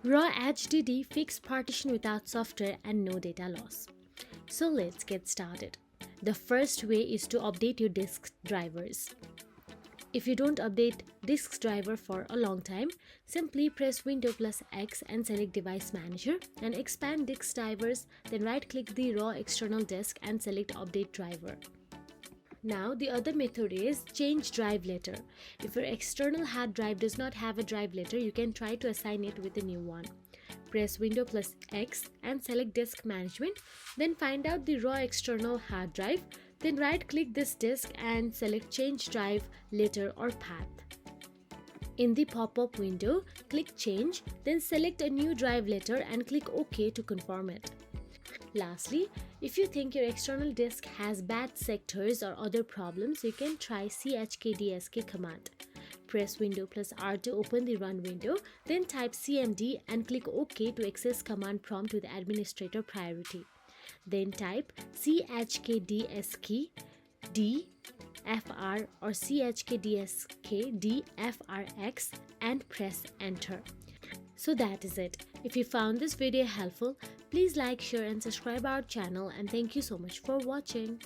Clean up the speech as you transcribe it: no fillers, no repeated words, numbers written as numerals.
RAW HDD fixed partition without software and no data loss. So let's get started. The first way is to update your disk drivers. If you don't update disk driver for a long time, simply press Windows plus X and select Device Manager and expand disk drivers, then right-click the RAW external disk and select Update Driver. Now the other method is change drive letter. If your external hard drive does not have a drive letter, you can try to assign it with a new one. Press Windows plus X and select Disk Management, then find out the raw external hard drive, then right-click this disk and select Change Drive Letter or Path. In the pop-up window, click Change, then select a new drive letter and click OK to confirm it. Lastly, if you think your external disk has bad sectors or other problems, you can try chkdsk command. Press Windows plus R to open the run window, then type cmd and click OK to access command prompt with administrator priority. Then type chkdsk dfr or chkdsk dfrx and press enter. So that is it. If you found this video helpful, please like, share and subscribe our channel, and thank you so much for watching.